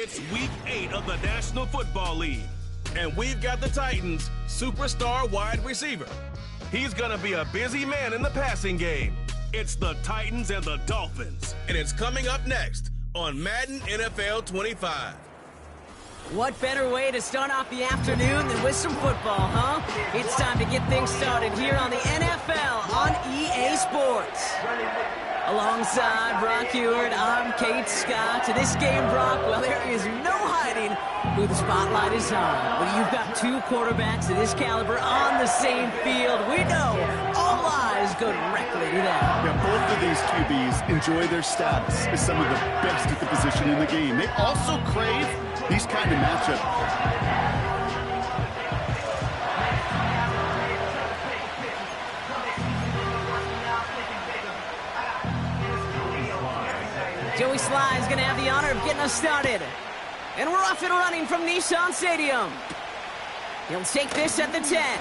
It's Week 8 of the National Football League, and we've got the Titans' superstar wide receiver. He's going to be a busy man in the passing game. It's the Titans and the Dolphins, and it's coming up next on Madden NFL 25. What better way to start off the afternoon than with some football, huh? It's time to get things started here on the NFL on EA Sports. Alongside Brock Ewart, I'm Kate Scott. To this game, Brock, well, there is no hiding who the spotlight is on. When you've got two quarterbacks of this caliber on the same field, we know all eyes go directly to them. Yeah, both of these QBs enjoy their status as some of the best at the position in the game. They also crave these kind of matchups. Joey Sly is going to have the honor of getting us started. And we're off and running from Nissan Stadium. He'll take this at the 10.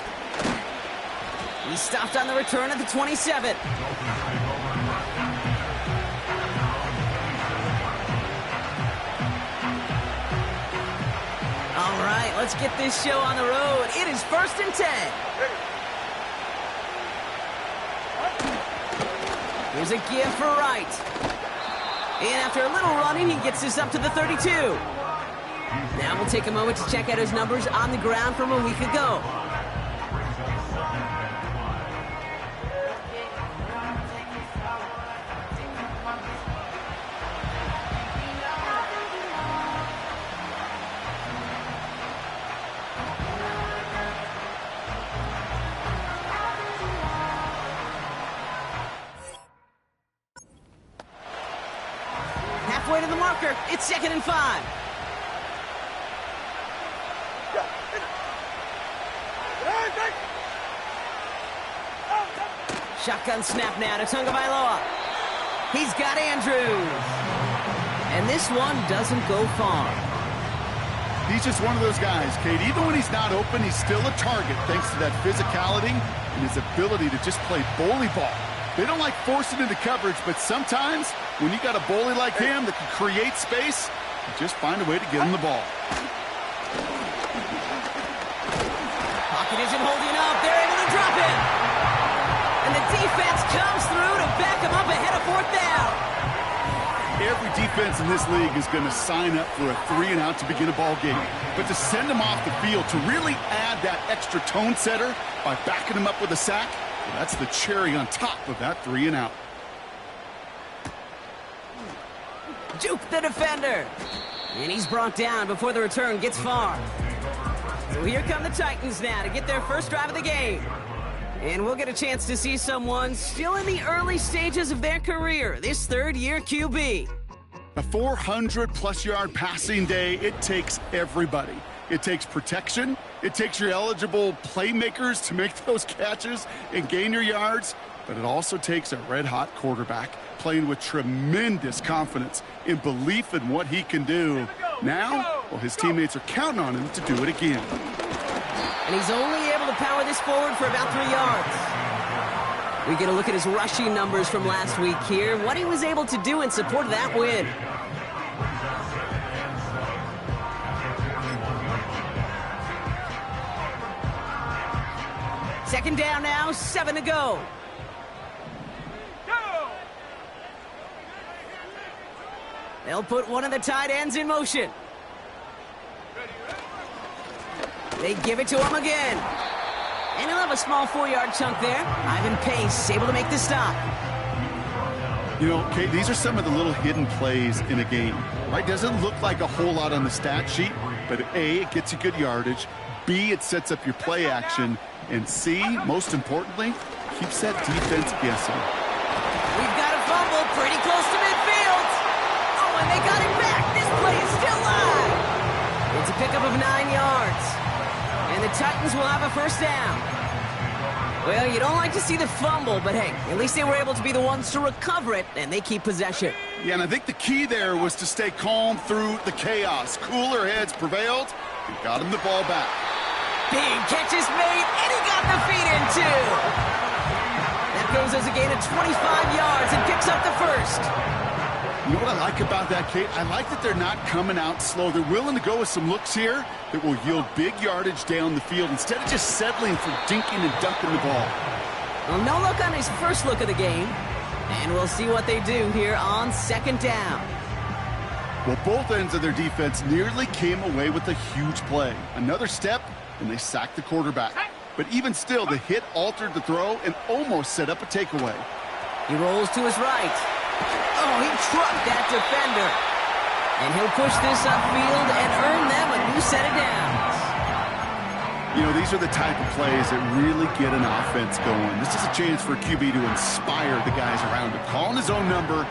He stopped on the return at the 27. All right, let's get this show on the road. It is 1st and 10. Here's a give for Wright. And after a little running, he gets this up to the 32. Now we'll take a moment to check out his numbers on the ground from a week ago. Halfway to the marker, it's 2nd and 5. Shotgun snap now to Tagovailoa. He's got Andrews. And this one doesn't go far. He's just one of those guys, Kate. Even when he's not open, he's still a target thanks to that physicality and his ability to just play bully ball. They don't like forcing into coverage, but sometimes when you got a bully like him that can create space, you just find a way to get him the ball. Pocket isn't holding up. They're able to drop it. And the defense comes through to back him up ahead of 4th down. Every defense in this league is going to sign up for a 3-and-out to begin a ball game. But to send him off the field, to really add that extra tone setter by backing him up with a sack, well, that's the cherry on top of that 3-and-out. Juke the defender. And he's brought down before the return gets far. So here come the Titans now to get their first drive of the game. And we'll get a chance to see someone still in the early stages of their career, this third-year QB. A 400-plus-yard passing day, it takes everybody. It takes protection. It takes your eligible playmakers to make those catches and gain your yards. But it also takes a red-hot quarterback playing with tremendous confidence and belief in what he can do. Now, well, his teammates are counting on him to do it again. And he's only able to power this forward for about 3 yards. We get a look at his rushing numbers from last week here, what he was able to do in support of that win. Second down now, 7 to go. They'll put one of the tight ends in motion. They give it to him again. And he'll have a small 4-yard chunk there. Ivan Pace able to make the stop. You know, Kate, these are some of the little hidden plays in a game, right? Doesn't look like a whole lot on the stat sheet, but A, it gets you good yardage. B, it sets up your play action. And C, most importantly, keeps that defense guessing. We've got a fumble pretty close to midfield. Oh, and they got him back. This play is still live. It's a pickup of 9 yards. And the Titans will have a first down. Well, you don't like to see the fumble, but hey, at least they were able to be the ones to recover it, and they keep possession. Yeah, and I think the key there was to stay calm through the chaos. Cooler heads prevailed and got him the ball back. Big catch is made, and he got the feet in, too. That goes as a gain of 25 yards and picks up the first. You know what I like about that, Kate? I like that they're not coming out slow. They're willing to go with some looks here that will yield big yardage down the field instead of just settling for dinking and dunking the ball. Well, no look on his first look of the game. And we'll see what they do here on second down. Well, both ends of their defense nearly came away with a huge play. Another step, and they sacked the quarterback. But even still, the hit altered the throw and almost set up a takeaway. He rolls to his right. Oh, he trucked that defender. And he'll push this upfield and earn them a new set of downs. You know, these are the type of plays that really get an offense going. This is a chance for a QB to inspire the guys around him. Calling his own number,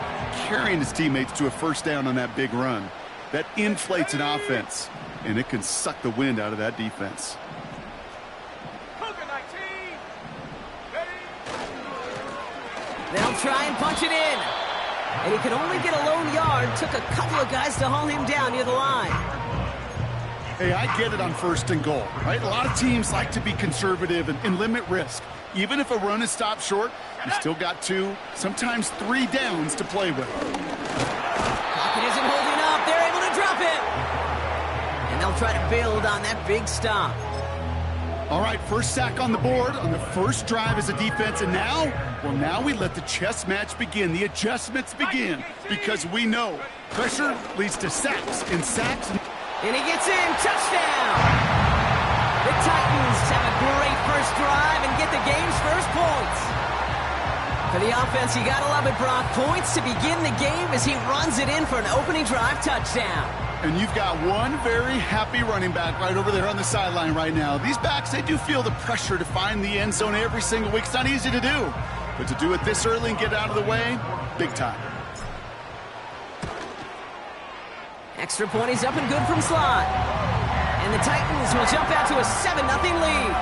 carrying his teammates to a first down on that big run. That inflates an offense, and it can suck the wind out of that defense. They'll try and punch it in. And he could only get a lone yard. Took a couple of guys to haul him down near the line. Hey, I get it on first and goal, right? A lot of teams like to be conservative and limit risk. Even if a run is stopped short, you still got 2, sometimes 3 downs to play with. Pocket isn't holding up. They're able to drop it. And they'll try to build on that big stop. All right, first sack on the board on the first drive as a defense. And now, well, now we let the chess match begin. The adjustments begin because we know pressure leads to sacks and sacks. And he gets in. Touchdown! The Titans have a great first drive and get the game's first points. For the offense, you gotta love it, Brock. Points to begin the game as he runs it in for an opening drive touchdown. And you've got one very happy running back right over there on the sideline right now. These backs, they do feel the pressure to find the end zone every single week. It's not easy to do. But to do it this early and get out of the way, big time. Extra point is up and good from slot. And the Titans will jump out to a 7-0 lead.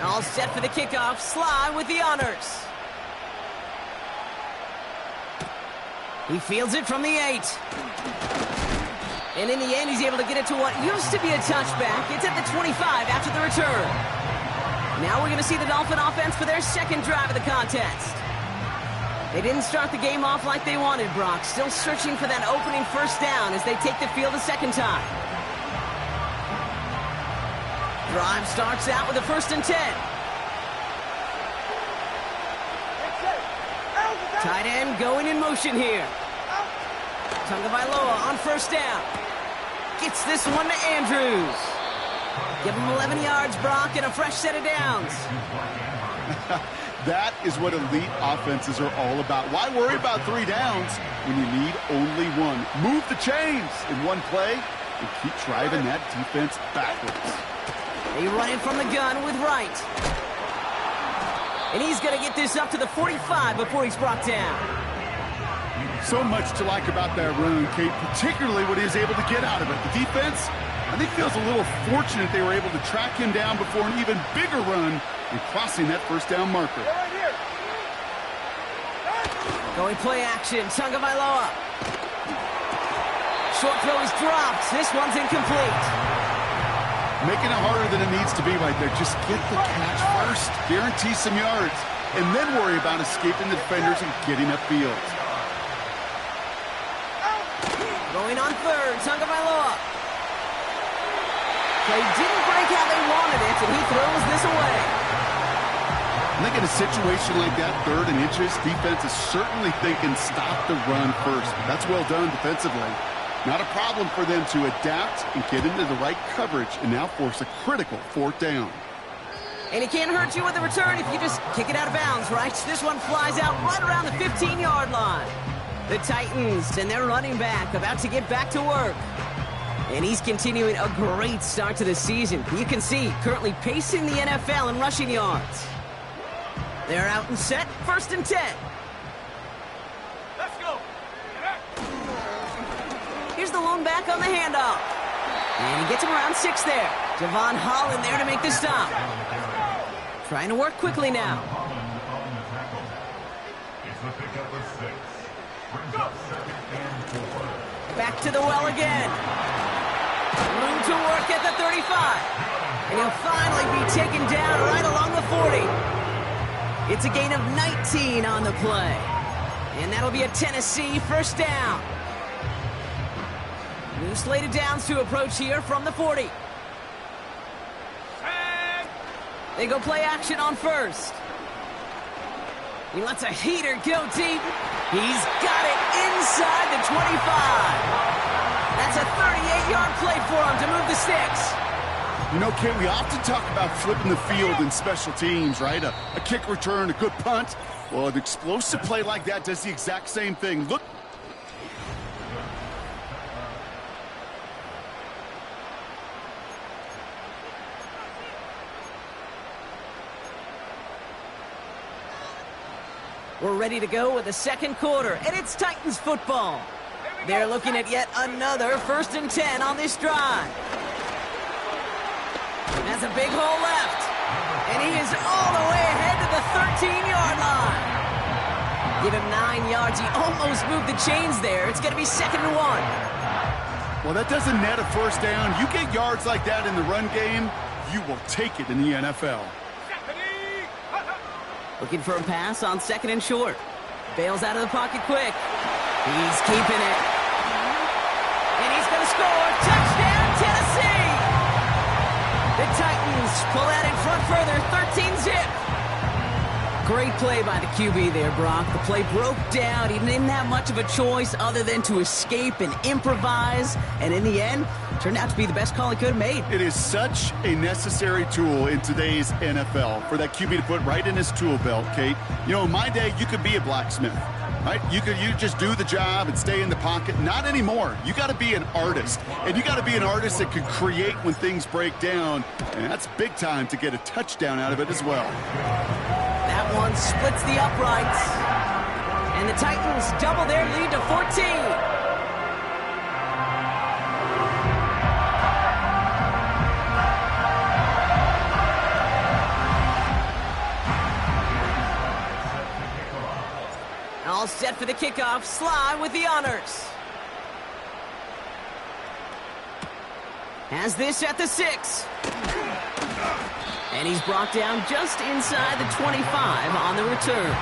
All set for the kickoff. Sly with the honors. He fields it from the 8. And in the end, he's able to get it to what used to be a touchback. It's at the 25 after the return. Now we're going to see the Dolphin offense for their second drive of the contest. They didn't start the game off like they wanted, Brock. Still searching for that opening first down as they take the field a second time. Drive starts out with a 1st and 10. Tight end going in motion here. Tagovailoa on first down. Gets this one to Andrews. Give him 11 yards, Brock, and a fresh set of downs. That is what elite offenses are all about. Why worry about 3 downs when you need only 1? Move the chains in one play and keep driving that defense backwards. They run it from the gun with Wright. And he's going to get this up to the 45 before he's brought down. So much to like about that run, Kate, particularly what he is able to get out of it. The defense, I think, feels a little fortunate they were able to track him down before an even bigger run and crossing that first down marker. Going play action, Tagovailoa. Short throw is dropped. This one's incomplete. Making it harder than it needs to be right there. Just get the catch first, guarantee some yards, and then worry about escaping the defenders and getting upfield. Going on third, Tagovailoa. They didn't break how they wanted it, and he throws this away. I think in a situation like that, 3rd and inches, defense is certainly thinking stop the run first. That's well done defensively. Not a problem for them to adapt and get into the right coverage and now force a critical 4th down. And he can't hurt you with the return if you just kick it out of bounds, right? This one flies out right around the 15-yard line. The Titans and their running back about to get back to work. And he's continuing a great start to the season. You can see currently pacing the NFL in rushing yards. They're out and set, 1st and 10. Let's go. Here's the lone back on the handoff. And he gets him around 6 there. Javon Holland there to make the stop. Trying to work quickly now. Back to the well again. Room to work at the 35. And he'll finally be taken down right along the 40. It's a gain of 19 on the play. And that'll be a Tennessee first down. New slated downs to approach here from the 40. They go play action on first. He lets a heater go deep. He's got it inside the 25. That's a 38-yard play for him to move the sticks. You know, Kate, we often talk about flipping the field in special teams, right? A kick return, a good punt. Well, an explosive play like that does the exact same thing. Look. We're ready to go with the second quarter, and it's Titans football. They're looking at yet another 1st and 10 on this drive. That's a big hole left, and he is all the way ahead to the 13-yard line. Give him 9 yards. He almost moved the chains there. It's going to be 2nd and 1. Well, that doesn't net a first down. You get yards like that in the run game, you will take it in the NFL. Looking for a pass on 2nd and short. Bails out of the pocket quick. He's keeping it. And he's going to score. Touchdown, Tennessee! The Titans pull out in front further, 13-zip. Great play by the QB there, Brock. The play broke down. He didn't have much of a choice other than to escape and improvise. And in the end, turned out to be the best call he could have made. It is such a necessary tool in today's NFL for that QB to put right in his tool belt, Kate. You know, in my day, you could be a blacksmith, right? You just do the job and stay in the pocket. Not anymore. You got to be an artist, and you got to be an artist that can create when things break down, and that's big time to get a touchdown out of it as well. That one splits the uprights, and the Titans double their lead to 14. All set for the kickoff. Sly with the honors. Has this at the 6. And he's brought down just inside the 25 on the return.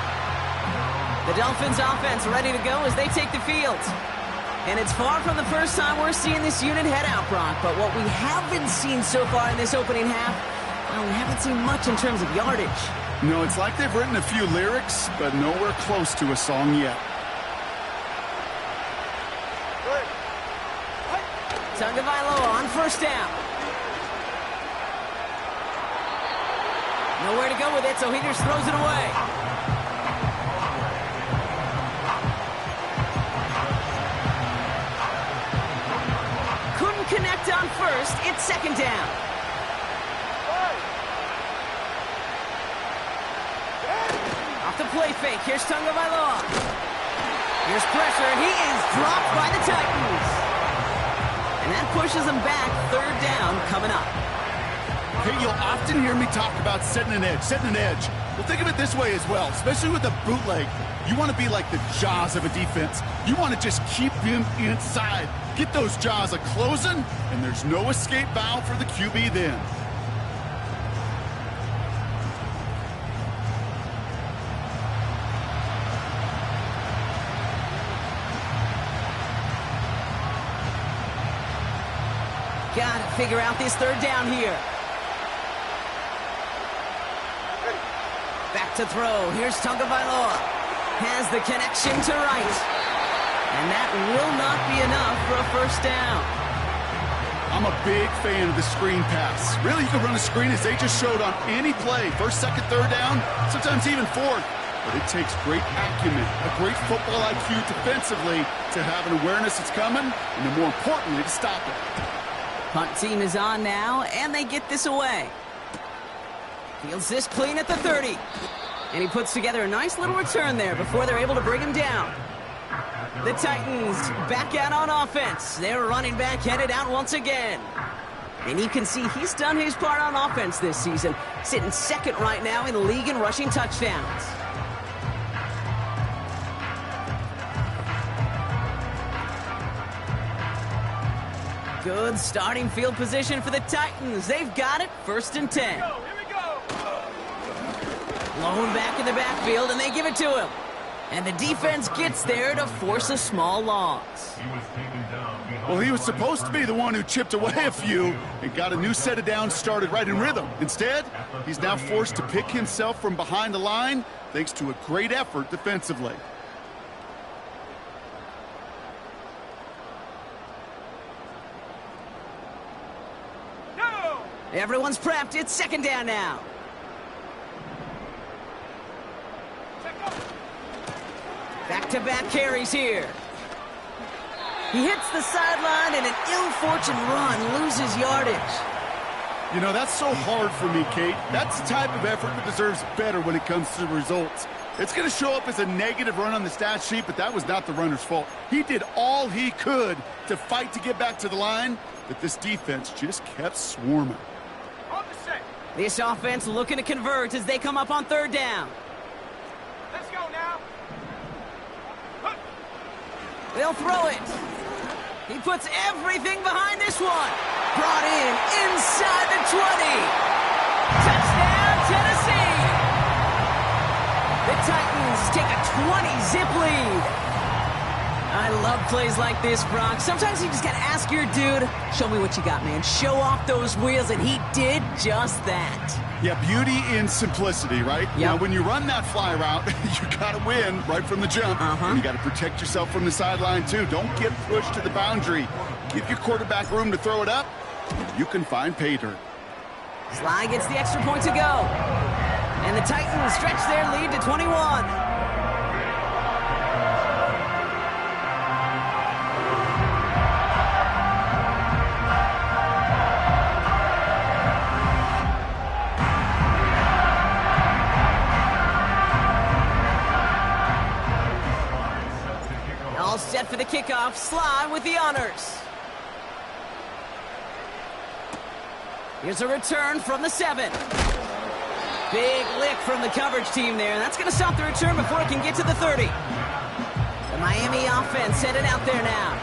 The Dolphins offense ready to go as they take the field. And it's far from the first time we're seeing this unit head out, Brock. But what we haven't seen so far in this opening half, well, we haven't seen much in terms of yardage. No, it's like they've written a few lyrics, but nowhere close to a song yet. Tagovailoa on first down. Nowhere to go with it, so he just throws it away. Couldn't connect on first. It's 2nd down. Off the play fake. Here's Tagovailoa. Here's pressure, and he is dropped by the Titans. And that pushes him back. 3rd down coming up. Hey, you'll often hear me talk about setting an edge. Well, think of it this way as well, especially with the bootleg. You want to be like the jaws of a defense. You want to just keep him inside. Get those jaws a-closing, and there's no escape valve for the QB then. Got to figure out this 3rd down here. Back to throw. Here's Tagovailoa. Has the connection to right. And that will not be enough for a first down. I'm a big fan of the screen pass. Really, you can run a screen as they just showed on any play. 1st, 2nd, 3rd down, sometimes even 4th. But it takes great acumen, a great football IQ defensively to have an awareness it's coming, and then more importantly, to stop it. Punt team is on now, and they get this away. Fields this clean at the 30. And he puts together a nice little return there before they're able to bring him down. The Titans back out on offense. Their running back headed out once again. And you can see he's done his part on offense this season, sitting 2nd right now in the league in rushing touchdowns. Good starting field position for the Titans. They've got it, 1st and 10. Here we go. Blown back in the backfield, and they give it to him. And the defense gets there to force a small loss. Well, he was supposed to be the one who chipped away a few and got a new set of downs started right in rhythm. Instead, he's now forced to pick himself from behind the line thanks to a great effort defensively. Everyone's prepped. It's 2nd down now. Back-to-back carries here. He hits the sideline, and an ill-fortunate run loses yardage. You know, that's so hard for me, Kate. That's the type of effort that deserves better when it comes to the results. It's going to show up as a negative run on the stat sheet, but that was not the runner's fault. He did all he could to fight to get back to the line, but this defense just kept swarming. This offense looking to convert as they come up on 3rd down. Let's go now. They'll throw it. He puts everything behind this one. Brought in inside the 20. Touchdown, Tennessee. The Titans take a 20-zip lead. I love plays like this, Brock. Sometimes you just got to ask your dude, show me what you got, man. Show off those wheels, and he did just that. Yeah, beauty in simplicity, right? Yep. Now, when you run that fly route, you got to win right from the jump. And you got to protect yourself from the sideline, too. Don't get pushed to the boundary. Give your quarterback room to throw it up. You can find pay dirt. Sly gets the extra point to go. And the Titans stretch their lead to 21. All set for the kickoff. Sly with the honors. Here's a return from the 7. Big lick from the coverage team there. That's going to stop the return before it can get to the 30. The Miami offense headed out there now.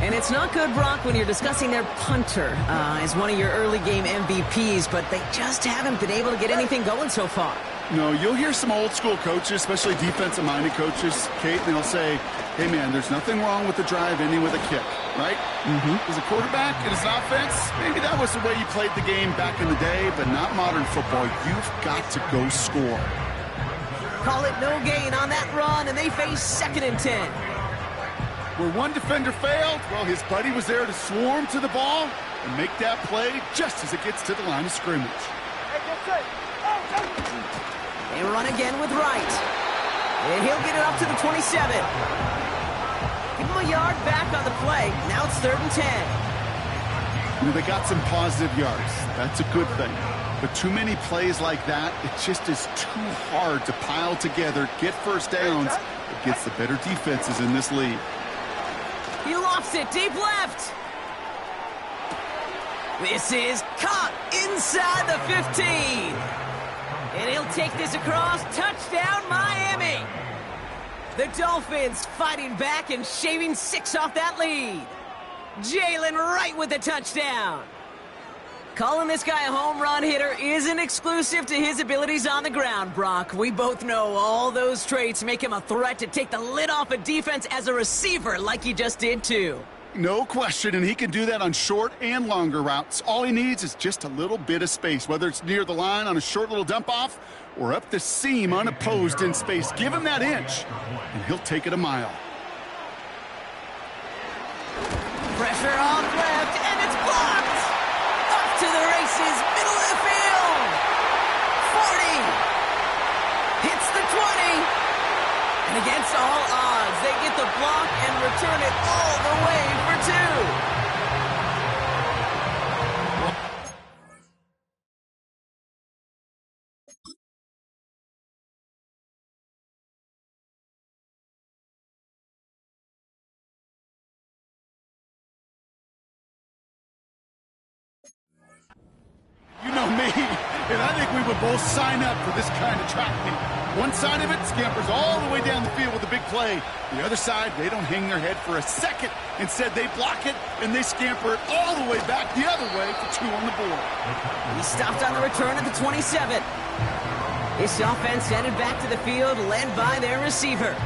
And it's not good, Brock, when you're discussing their punter as one of your early game MVPs, but they just haven't been able to get anything going so far. No, you'll hear some old school coaches, especially defensive-minded coaches, Kate, and they'll say, hey, man, there's nothing wrong with the drive ending with a kick, right? As a quarterback and as an offense, maybe that was the way you played the game back in the day, but not modern football. You've got to go score. Call it no gain on that run, and they face 2nd and 10. Where one defender failed, well, his buddy was there to swarm to the ball and make that play just as it gets to the line of scrimmage. They run again with Wright. And he'll get it up to the 27. Give him a yard back on the play. Now it's 3rd and 10. You know, they got some positive yards. That's a good thing. But too many plays like that, it just is too hard to pile together, get first downs against the better defenses in this league. He lofts it deep left. This is caught inside the 15. And he'll take this across. Touchdown, Miami. The Dolphins fighting back and shaving 6 off that lead. Jalen Wright with the touchdown. Calling this guy a home run hitter isn't exclusive to his abilities on the ground, Brock. We both know all those traits make him a threat to take the lid off a defense as a receiver like he just did too. No question, and he can do that on short and longer routes. All he needs is just a little bit of space, whether it's near the line on a short little dump-off or up the seam unopposed in space. Give him that inch, and he'll take it a mile. Pressure off left, and it's blocked! Off to the races, middle of the field! 40! Hits the 20! And against all odds, they get the block and return it all the way for 2. You know me, and I think we would both sign up for this kind of track meet. One side of it scampers all the way down the field with a big play. The other side, they don't hang their head for a second. Instead, they block it, and they scamper it all the way back the other way for 2 on the board. He stopped on the return at the 27. This offense headed back to the field, led by their receiver.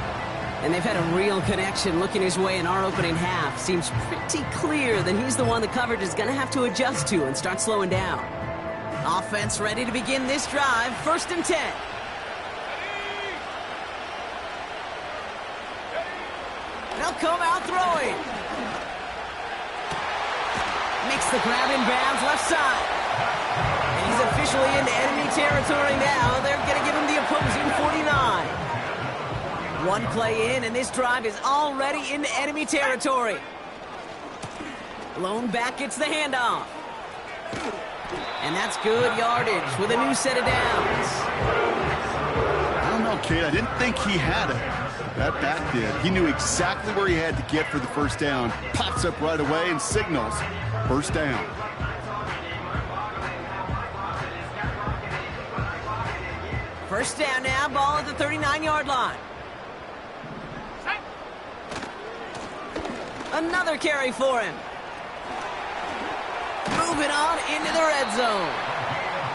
And they've had a real connection looking his way in our opening half. Seems pretty clear that he's the one the coverage is going to have to adjust to and start slowing down. Offense ready to begin this drive, 1st and 10. They'll come out throwing. Makes the grab in bounds left side. And he's officially into enemy territory now. They're going to give him the opposing 49. One play in, and this drive is already into enemy territory. Lone back gets the handoff. And that's good yardage with a new set of downs. I don't know, kid. I didn't think he had it. That back did. He knew exactly where he had to get for the first down. Pops up right away and signals first down. First down now, ball at the 39-yard line. Another carry for him. Moving on into the red zone.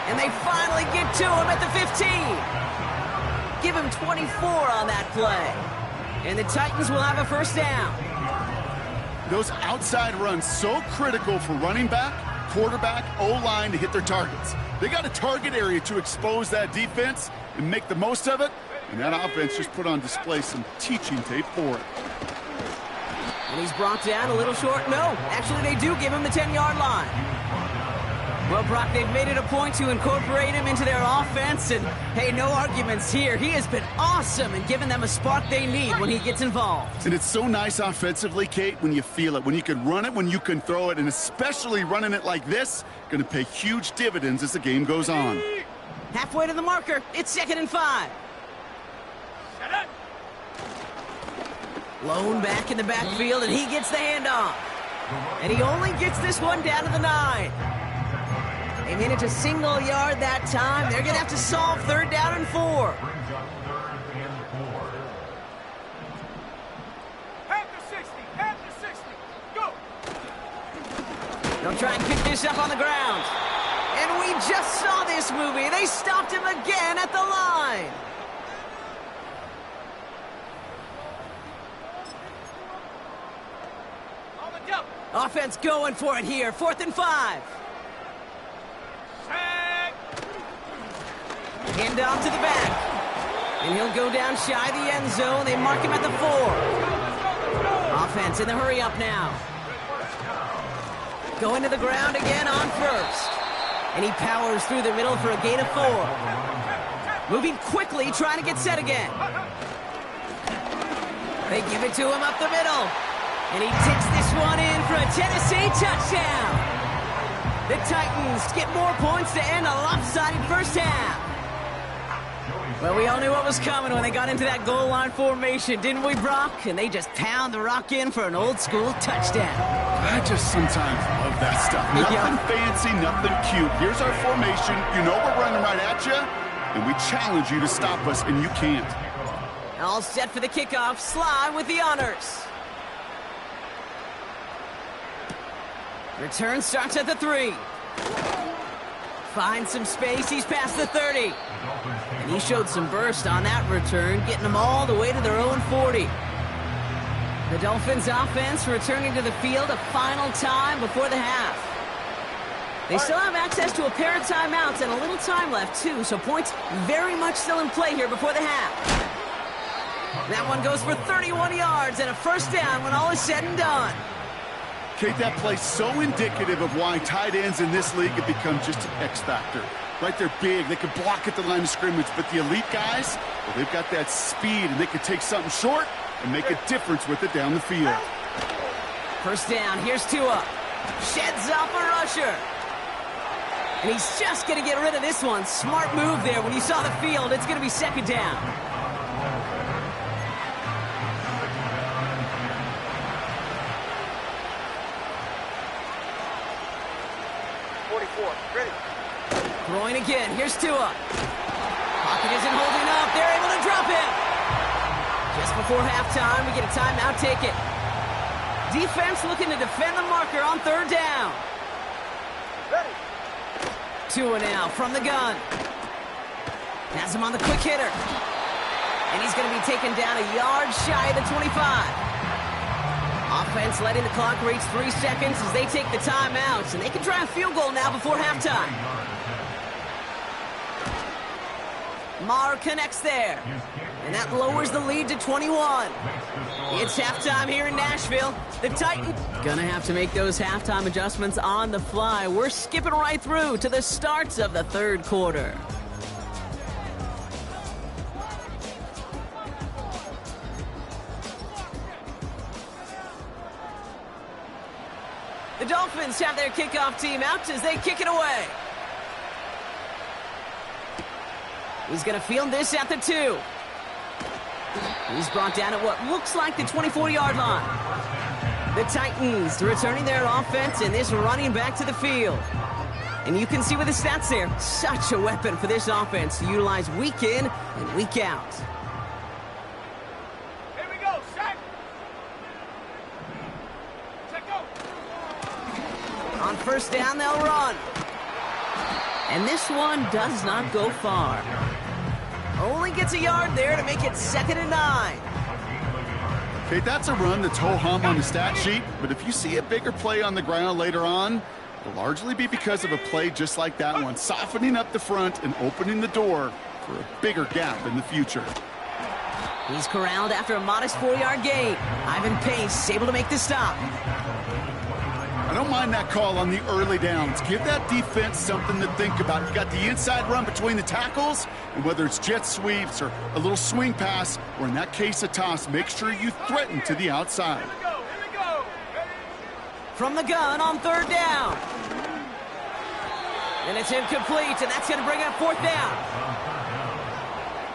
And they finally get to him at the 15. Give him 24 on that play. And the Titans will have a first down. Those outside runs so critical for running back, quarterback, O-line to hit their targets. They got a target area to expose that defense and make the most of it. And that offense just put on display some teaching tape for it. And he's brought down a little short. No, actually they do give him the 10-yard line. Well, Brock, they've made it a point to incorporate him into their offense, and hey, no arguments here. He has been awesome and giving them a spark they need when he gets involved. And it's so nice offensively, Kate, when you feel it, when you can run it, when you can throw it, and especially running it like this, going to pay huge dividends as the game goes on. Halfway to the marker, it's 2nd and 5. Lone back in the backfield, and he gets the handoff. And he only gets this one down to the 9. They made it to single yard that time. They're going to have to solve 3rd down and 4. Half to 60, go! They'll try and pick this up on the ground. And we just saw this movie. They stopped him again at the line. On the jump! Offense going for it here. 4th and 5. Hand off to the back. And he'll go down shy of the end zone. They mark him at the 4. Offense in the hurry up now. Going to the ground again on 1st. And he powers through the middle for a gain of 4. Moving quickly, trying to get set again. They give it to him up the middle. And he takes this one in for a Tennessee touchdown. The Titans get more points to end a lopsided first half. Well, we all knew what was coming when they got into that goal line formation, didn't we, Brock? And they just pound the rock in for an old-school touchdown. I just sometimes love that stuff. Nothing fancy, nothing cute. Here's our formation. You know we're running right at you, and we challenge you to stop us, and you can't. All set for the kickoff. Sly with the honors. Return starts at the 3. Finds some space. He's past the 30. And he showed some burst on that return, getting them all the way to their own 40. The Dolphins offense returning to the field a final time before the half. They still have access to a pair of timeouts and a little time left, too, so points very much still in play here before the half. That one goes for 31 yards and a first down when all is said and done. Kate, that play's so indicative of why tight ends in this league have become just an X factor. Right, they're big, they can block at the line of scrimmage, but the elite guys, well, they've got that speed, and they can take something short and make a difference with it down the field. First down, here's Tua. Sheds off a rusher. And he's just going to get rid of this one. Smart move there. When you saw the field, it's going to be 2nd down. Throwing again. Here's Tua. Pocket isn't holding up. They're able to drop him. Just before halftime, we get a timeout ticket. Defense looking to defend the marker on third down. Ready. 2 now from the gun. Has him on the quick hitter. And he's going to be taken down a yard shy of the 25. Offense letting the clock reach 3 seconds as they take the timeouts. And they can try a field goal now before halftime. Maher connects there. And that lowers the lead to 21. It's halftime here in Nashville. The Titans gonna have to make those halftime adjustments on the fly. We're skipping right through to the starts of the third quarter. The Dolphins have their kickoff team out as they kick it away. He's going to field this at the 2. He's brought down at what looks like the 24-yard line. The Titans returning their offense and this running back to the field. And you can see with the stats there, such a weapon for this offense to utilize week in and week out. Here we go, sack. Check go. On first down, they'll run. And this one does not go far. Only gets a yard there to make it 2nd and 9. Okay, that's a run that's ho-hum on the stat sheet, but if you see a bigger play on the ground later on, it'll largely be because of a play just like that one, softening up the front and opening the door for a bigger gap in the future. He's corralled after a modest 4-yard gain. Ivan Pace able to make the stop. I don't mind that call on the early downs. Give that defense something to think about. You got the inside run between the tackles, and whether it's jet sweeps or a little swing pass, or in that case a toss, make sure you threaten to the outside. Here we go, here we go. Ready. From the gun on third down. And it's incomplete, and that's going to bring up 4th down.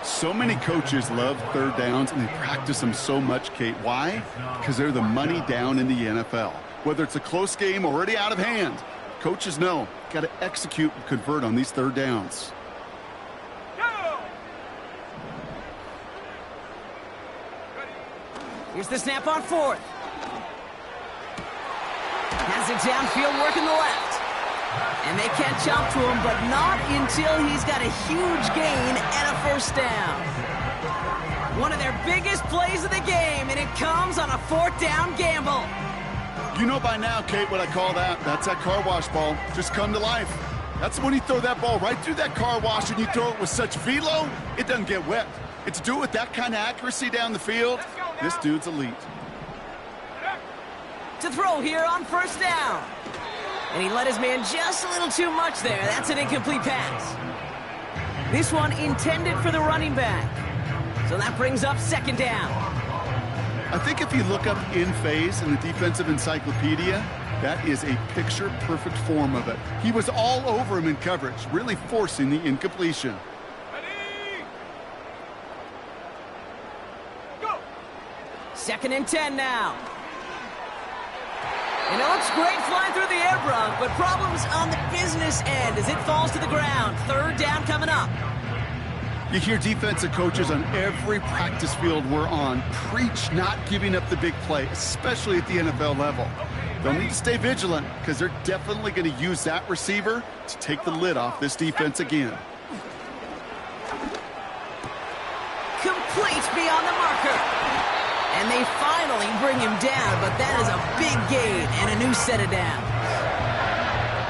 So many coaches love third downs, and they practice them so much, Kate. Why? Because they're the money down in the NFL. Whether it's a close game already out of hand, coaches know got to execute and convert on these third downs. Go. Here's the snap on 4th. Has it downfield working the left. And they catch up to him, but not until he's got a huge gain and a first down. One of their biggest plays of the game, and it comes on a 4th down gamble. You know by now, Kate, what I call that. That's that car wash ball. Just come to life. That's when you throw that ball right through that car wash and you throw it with such velo, it doesn't get wet. And to do it with that kind of accuracy down the field, this dude's elite. To throw here on first down. And he let his man just a little too much there. That's an incomplete pass. This one intended for the running back. So that brings up 2nd down. I think if you look up in phase in the defensive encyclopedia, that is a picture-perfect form of it. He was all over him in coverage, really forcing the incompletion. Ready. Go. 2nd and 10 now. And it looks great flying through the air, Brock, but problems on the business end as it falls to the ground. 3rd down coming up. You hear defensive coaches on every practice field we're on preach not giving up the big play, especially at the NFL level. They'll need to stay vigilant because they're definitely going to use that receiver to take the lid off this defense again. Complete beyond the marker. And they finally bring him down, but that is a big gain and a new set of downs.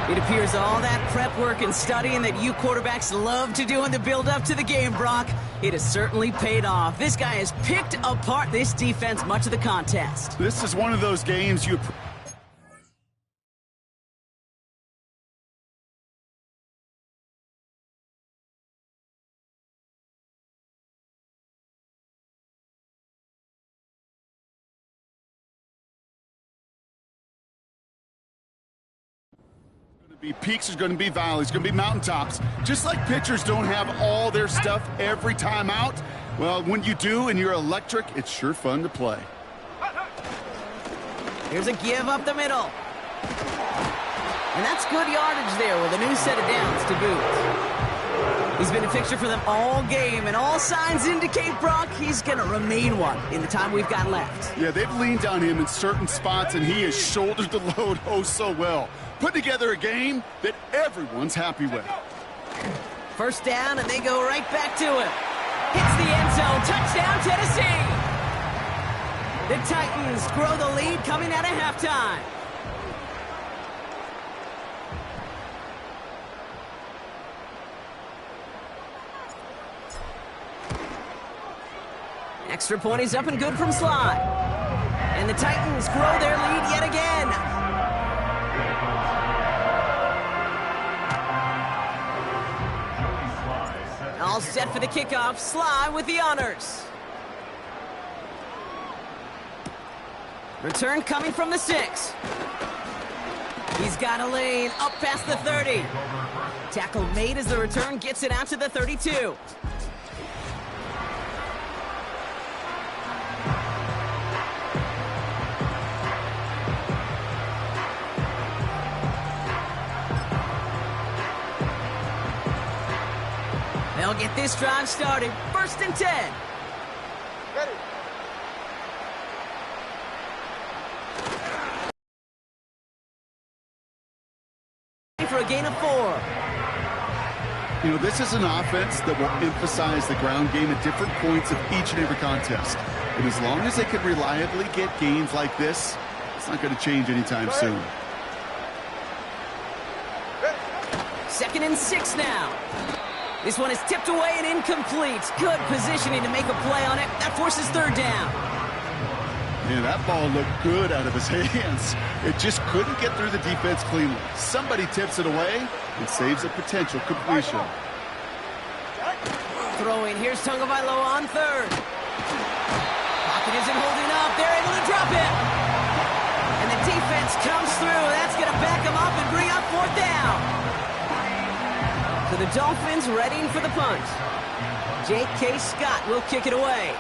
It appears all that prep work and studying that you quarterbacks love to do in the build-up to the game, Brock, it has certainly paid off. This guy has picked apart this defense much of the contest. This is one of those games you... be peaks, there's going to be valleys, going to be mountaintops. Just like pitchers don't have all their stuff every time out, well, when you do and you're electric, it's sure fun to play. Here's a give up the middle. And that's good yardage there with a new set of downs to boot. He's been a fixture for them all game, and all signs indicate, Brock, he's going to remain one in the time we've got left. Yeah, they've leaned on him in certain spots, and he has shouldered the load oh so well. Put together a game that everyone's happy with. First down, and they go right back to him. Hits the end zone. Touchdown, Tennessee! The Titans grow the lead coming out of halftime. Extra point is up and good from Sly. And the Titans grow their lead yet again. All set for the kickoff. Sly with the honors. Return coming from the 6. He's got a lane up past the 30. Tackle made as the return gets it out to the 32. They'll get this drive started. 1st and 10. Ready. For a gain of 4. You know, this is an offense that will emphasize the ground game at different points of each and every contest. And as long as they can reliably get gains like this, it's not going to change anytime soon. 2nd and 6 now. This one is tipped away and incomplete. Good positioning to make a play on it. That forces 3rd down. Man, that ball looked good out of his hands. It just couldn't get through the defense cleanly. Somebody tips it away and saves a potential completion. Throwing. Here's Tagovailoa on 3rd. Pocket isn't holding up. They're able to drop it. And the defense comes through. That's going to back them up and bring up 4th down. So the Dolphins readying for the punt. J.K. Scott will kick it away.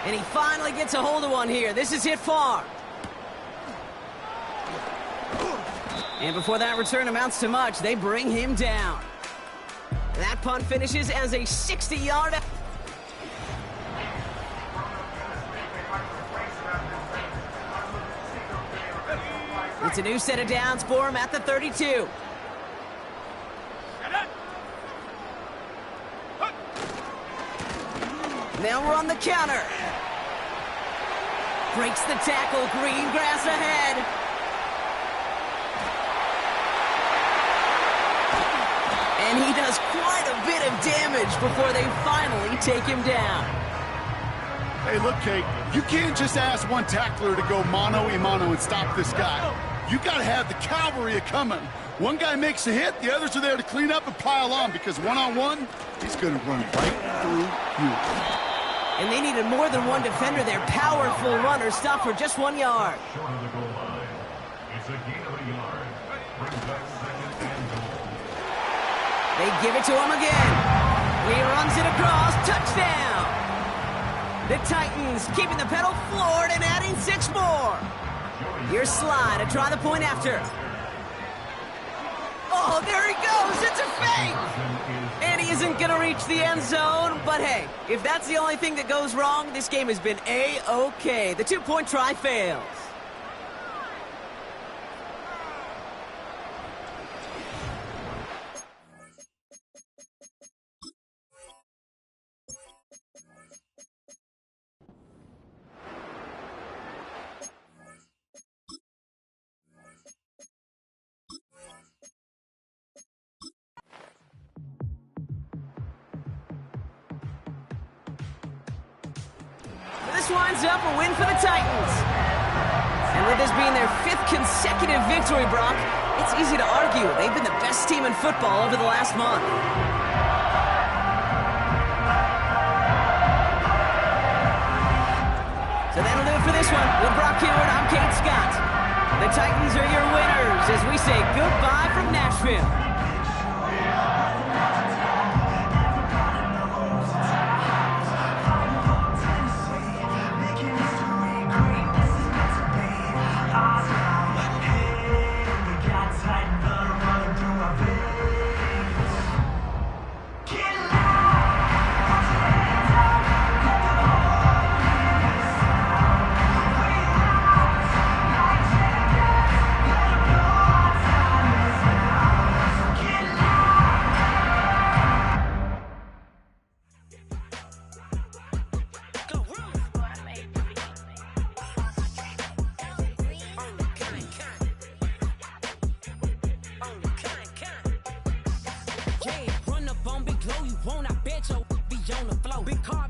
And he finally gets a hold of one here. This is hit far. And before that return amounts to much, they bring him down. That punt finishes as a 60-yard. It's a new set of downs for him at the 32. They'll run the counter. Breaks the tackle. Green grass ahead. And he does quite a bit of damage before they finally take him down. Hey, look, Kate, you can't just ask one tackler to go mano-a-mano and stop this guy. You got to have the cavalry coming. One guy makes a hit, the others are there to clean up and pile on, because one-on-one, he's going to run right through you. And they needed more than one defender. Their powerful runner stopped for just 1 yard. Short of the goal line. It's a gain of a yard. Brings up 2nd and goal. They give it to him again. He runs it across. Touchdown. The Titans keeping the pedal floored and adding 6 more. Here's Sly to try the point after. Oh, there he goes. It's a fake. And he isn't going to reach the end zone. But hey, if that's the only thing that goes wrong, this game has been A-OK. The 2-point try fails. This winds up a win for the Titans. And with this being their 5th consecutive victory, Brock, it's easy to argue they've been the best team in football over the last month. So that'll do it for this one. With Brock Heward, I'm Kate Scott. The Titans are your winners as we say goodbye from Nashville. Big car